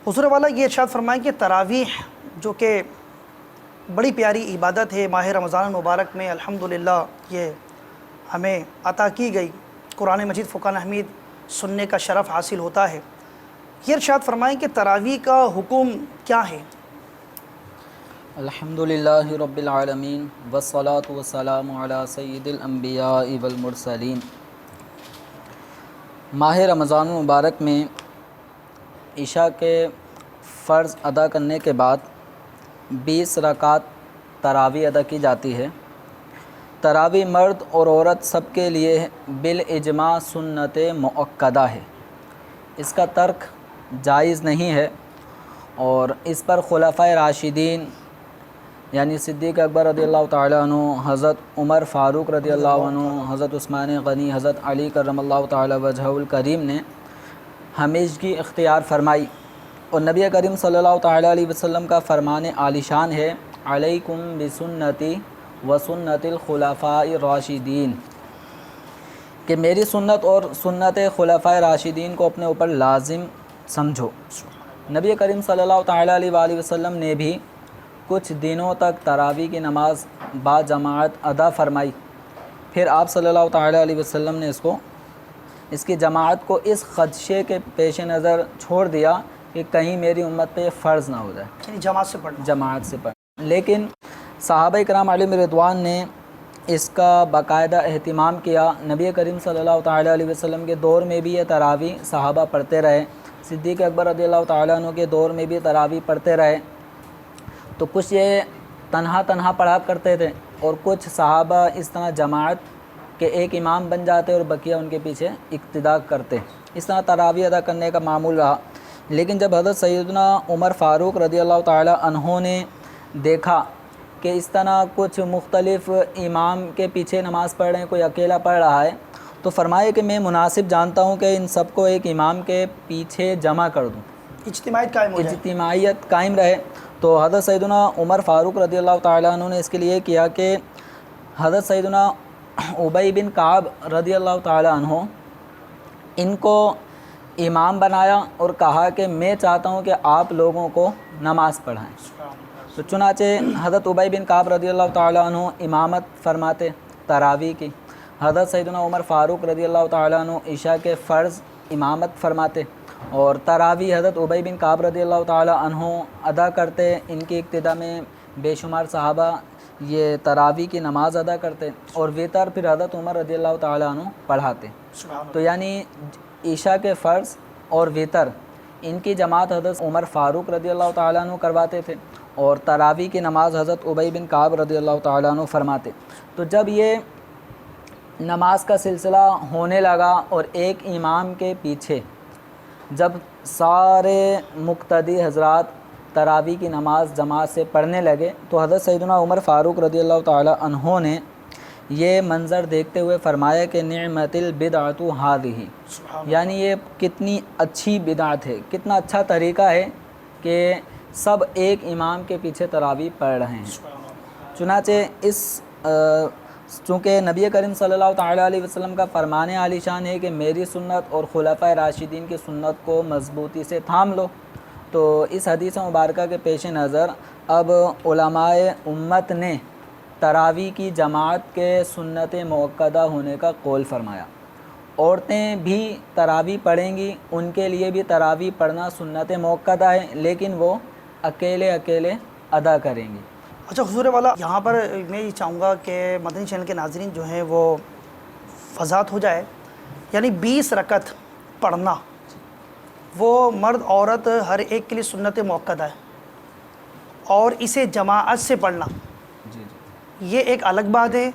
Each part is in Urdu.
حضور والا یہ ارشاد فرمائیں کہ تراویح جو کہ بڑی پیاری عبادت ہے ماہ رمضان المبارک میں الحمدللہ یہ ہمیں عطا کی گئی، قرآن مجید فرقان حمید سننے کا شرف حاصل ہوتا ہے، یہ ارشاد فرمائیں کہ تراویح کا حکم کیا ہے؟ الحمدللہ رب العالمین والصلاة والسلام علی سید الانبیاء والمرسلین۔ ماہ رمضان المبارک میں عشاء کے فرض ادا کرنے کے بعد 20 رکعت تراویح ادا کی جاتی ہے۔ تراویح مرد اور عورت سب کے لیے بالاجماع سنت مؤکدہ ہے، اس کا ترک جائز نہیں ہے، اور اس پر خلفائے راشدین یعنی صدیق اکبر رضی اللہ تعالیٰ عنہ، حضرت عمر فاروق رضی اللہ عنہ، حضرت عثمان غنی، حضرت علی کرم اللہ تعالیٰ وجہہ الکریم نے ہمیشگی اختیار فرمائی، اور نبی کریم صلی اللہ تعالیٰ علیہ وسلم کا فرمان عالی شان ہے، علیکم بسنتی وسنت الخلفاء الراشدین، کہ میری سنت اور سنت خلفاء راشدین کو اپنے اوپر لازم سمجھو۔ نبی کریم صلی اللہ تعالیٰ علیہ وآلہ وسلم نے بھی کچھ دنوں تک تراویح کی نماز با جماعت ادا فرمائی، پھر آپ صلی اللہ تعالیٰ علیہ وسلم نے اس کی جماعت کو اس خدشے کے پیش نظر چھوڑ دیا کہ کہیں میری امت پہ فرض نہ ہو جائے، یعنی جماعت سے پڑھنا۔ لیکن صحابہ کرام علیہم رضوان نے اس کا باقاعدہ اہتمام کیا۔ نبی کریم صلی اللہ تعالیٰ علیہ وسلم کے دور میں بھی یہ تراویح صحابہ پڑھتے رہے، صدیق اکبر رضی اللہ تعالیٰ عنہ کے دور میں بھی تراویح پڑھتے رہے، تو کچھ یہ تنہا پڑھا کرتے تھے، اور کچھ صحابہ اس طرح جماعت کے ایک امام بن جاتے اور بقیہ ان کے پیچھے اقتداء کرتے، اس طرح تراویح ادا کرنے کا معمول رہا۔ لیکن جب حضرت سیدنا عمر فاروق رضی اللہ تعالیٰ عنہ نے دیکھا کہ اس طرح کچھ مختلف امام کے پیچھے نماز پڑھ رہے ہیں، کوئی اکیلا پڑھ رہا ہے، تو فرمایا کہ میں مناسب جانتا ہوں کہ ان سب کو ایک امام کے پیچھے جمع کر دوں، اجتماعیت قائم رہے۔ تو حضرت سیدنا عمر فاروق رضی اللہ تعالیٰ عنہ نے اس کے لیے کیا کہ حضرت سیدنا ابی بن کعب رضی اللہ تعالیٰ عنہ ان کو امام بنایا اور کہا کہ میں چاہتا ہوں کہ آپ لوگوں کو نماز پڑھائیں۔ تو چنانچہ حضرت ابی بن کعب رضی اللہ تعالیٰ عنہ امامت فرماتے تراویح کی، حضرت سیدنا عمر فاروق رضی اللہ تعالیٰ عنہ عشاء کے فرض امامت فرماتے، اور تراویح حضرت ابی بن کعب رضی اللہ تعالیٰ عنہ ادا کرتے، ان کی ابتدا میں بے شمار صحابہ یہ تراویح کی نماز ادا کرتے، اور وتر پھر حضرت عمر رضی اللہ تعالیٰ عنہ پڑھاتے۔ تو یعنی عشاء کے فرض اور وتر ان کی جماعت حضرت عمر فاروق رضی اللہ تعالیٰ عنہ کرواتے تھے، اور تراویح کی نماز حضرت ابی بن کعب رضی اللہ تعالیٰ عنہ فرماتے۔ تو جب یہ نماز کا سلسلہ ہونے لگا اور ایک امام کے پیچھے جب سارے مقتدی حضرات تراویح کی نماز جماعت سے پڑھنے لگے، تو حضرت سیدنا عمر فاروق رضی اللہ تعالیٰ عنہ نے یہ منظر دیکھتے ہوئے فرمایا کہ نعمت البدعۃ ھذہ، یعنی یہ کتنی اچھی بدعت ہے، کتنا اچھا طریقہ ہے کہ سب ایک امام کے پیچھے تراویح پڑھ رہے ہیں۔ چنانچہ چونکہ نبی کریم صلی اللہ تعالیٰ علیہ وسلم کا فرمان عالی شان ہے کہ میری سنت اور خلفائے راشدین کی سنت کو مضبوطی سے تھام لو، تو اس حدیث مبارکہ کے پیش نظر اب علماء امت نے تراویح کی جماعت کے سنت مؤکدہ ہونے کا قول فرمایا۔ عورتیں بھی تراویح پڑھیں گی، ان کے لیے بھی تراویح پڑھنا سنت مؤکدہ ہے، لیکن وہ اکیلے ادا کریں گی۔ اچھا حضور والا، یہاں پر میں یہ چاہوں گا کہ مدنی چینل کے ناظرین جو ہیں وہ وضاحت ہو جائے، یعنی 20 رکعت پڑھنا وہ مرد عورت ہر ایک کے لیے سنت مؤکدہ ہے، اور اسے جماعت سے پڑھنا یہ ایک الگ بات ہے،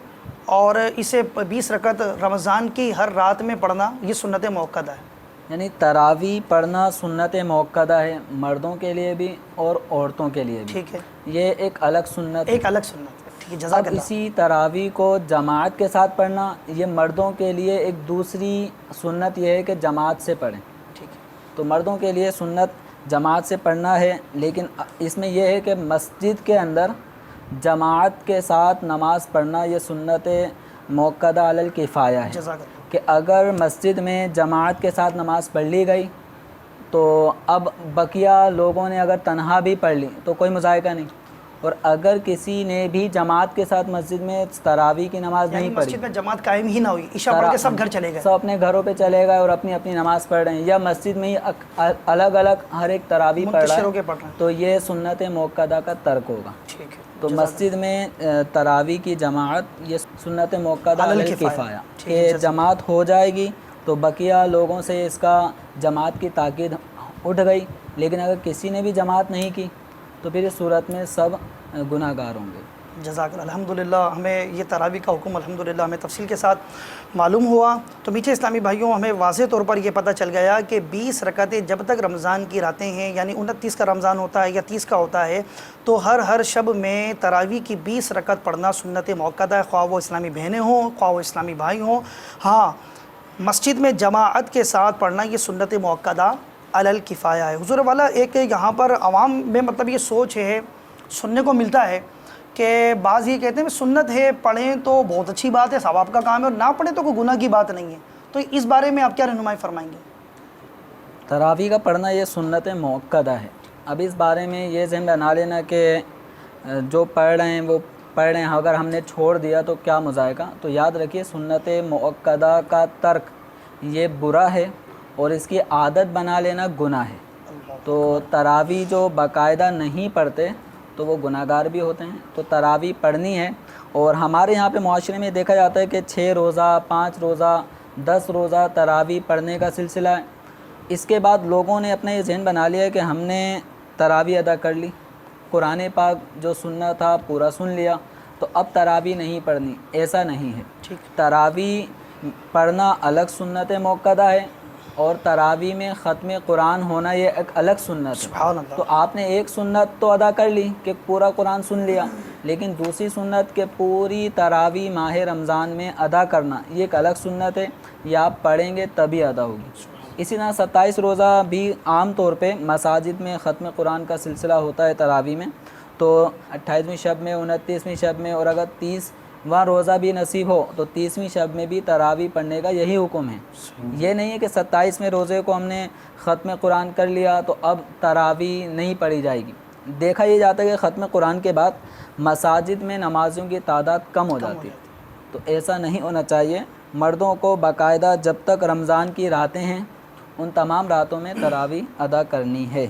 اور اسے 20 رکعت رمضان کی ہر رات میں پڑھنا یہ سنت مؤکدہ ہے۔ یعنی تراویح پڑھنا سنت مؤکدہ ہے مردوں کے لیے بھی اور عورتوں کے لیے بھی، ٹھیک ہے، یہ ایک الگ سنت ہے، ٹھیک ہے، جزاک اللہ۔ اسی تراویح کو جماعت کے ساتھ پڑھنا یہ مردوں کے لیے ایک دوسری سنت یہ ہے کہ جماعت سے پڑھیں، ٹھیک ہے، تو مردوں کے لیے سنت جماعت سے پڑھنا ہے، لیکن اس میں یہ ہے کہ مسجد کے اندر جماعت کے ساتھ نماز پڑھنا یہ سنت مؤکدہ علی الکفایہ ہے، جزاک اللہ۔ کہ اگر مسجد میں جماعت کے ساتھ نماز پڑھ لی گئی تو اب بقیہ لوگوں نے اگر تنہا بھی پڑھ لی تو کوئی مذائقہ نہیں، اور اگر کسی نے بھی جماعت کے ساتھ مسجد میں تراویح کی نماز یعنی نہیں پڑھی، مسجد میں جماعت قائم ہی نہ ہوئی، عشاء پڑھ کے سب گھر چلے گئے، سب اپنے گھروں پہ چلے گئے اور اپنی اپنی نماز پڑھ رہے ہیں، یا مسجد میں ہی الگ الگ ہر ایک تراویح پڑھ رہا منتشر ہو کے ہے، پڑھ رہے ہیں. تو یہ سنت موقدہ کا ترک ہوگا. ٹھیک ہے. تو مسجد میں تراویح کی جماعت یہ سنت موقدہ علی علی الکفایہ. الکفایہ ٹھیک ہے، کہ جزاک جماعت ہو جائے گی تو بقیہ لوگوں سے اس کا جماعت کی تاکید اٹھ گئی، لیکن اگر کسی نے بھی جماعت نہیں کی تو پھر اس صورت میں سب گناہ گار ہوں گے. جزاک اللہ. الحمدللہ ہمیں یہ تراویح کا حکم الحمدللہ ہمیں تفصیل کے ساتھ معلوم ہوا. تو میٹھے اسلامی بھائیوں، ہمیں واضح طور پر یہ پتہ چل گیا کہ 20 رکعتیں جب تک رمضان کی راتیں ہیں، یعنی 29 کا رمضان ہوتا ہے یا 30 کا ہوتا ہے، تو ہر شب میں تراویح کی 20 رکعت پڑھنا سنت موقدہ ہے، خواہ وہ اسلامی بہنیں ہوں، خواہ وہ اسلامی بھائی ہوں. ہاں، مسجد میں جماعت کے ساتھ پڑھنا یہ سنت موقدہ علی الکفایہ ہے. حضور والا ایک یہاں پر عوام میں مطلب یہ سوچ ہے، سننے کو ملتا ہے کہ بعض یہ کہتے ہیں سنت ہے، پڑھیں تو بہت اچھی بات ہے، ثواب کا کام ہے، اور نہ پڑھیں تو کوئی گناہ کی بات نہیں ہے. تو اس بارے میں آپ کیا رہنمائی فرمائیں گے؟ تراویح کا پڑھنا یہ سنت موقدہ ہے. اب اس بارے میں یہ ذہن بنا لینا کہ جو پڑھ رہے ہیں وہ پڑھ رہے ہیں، اگر ہم نے چھوڑ دیا تو کیا مذائقہ. تو یاد رکھیے سنت موقدہ کا ترک یہ برا ہے، اور اس کی عادت بنا لینا گناہ ہے. تو تراویح جو باقاعدہ نہیں پڑھتے تو وہ گناہ گار بھی ہوتے ہیں. تو تراویح پڑھنی ہے، اور ہمارے یہاں پہ معاشرے میں دیکھا جاتا ہے کہ 6 روزہ 5 روزہ 10 روزہ تراویح پڑھنے کا سلسلہ ہے. اس کے بعد لوگوں نے اپنا یہ ذہن بنا لیا کہ ہم نے تراویح ادا کر لی، قرآن پاک جو سننا تھا پورا سن لیا، تو اب تراویح نہیں پڑھنی. ایسا نہیں ہے. تراویح پڑھنا الگ سنت موقدہ ہے، اور تراویح میں ختم قرآن ہونا یہ ایک الگ سنت ہے. سبحان اللہ. تو آپ نے ایک سنت تو ادا کر لی کہ پورا قرآن سن لیا، لیکن دوسری سنت کہ پوری تراویح ماہ رمضان میں ادا کرنا یہ ایک الگ سنت ہے، یہ آپ پڑھیں گے تبھی ادا ہوگی. اسی طرح 27 روزہ بھی عام طور پہ مساجد میں ختم قرآن کا سلسلہ ہوتا ہے تراویح میں. تو 28ویں شب میں 29ویں شب میں، اور اگر 30واں روزہ بھی نصیب ہو تو 30ویں شب میں بھی تراویح پڑھنے کا یہی حکم ہے. یہ نہیں ہے کہ 27ویں روزے کو ہم نے ختم قرآن کر لیا تو اب تراویح نہیں پڑھی جائے گی. دیکھا یہ جاتا ہے کہ ختم قرآن کے بعد مساجد میں نمازوں کی تعداد کم ہو جاتی ہے. تو ایسا نہیں ہونا چاہیے. مردوں کو باقاعدہ جب تک رمضان کی راتیں ہیں ان تمام راتوں میں تراویح ادا کرنی ہے.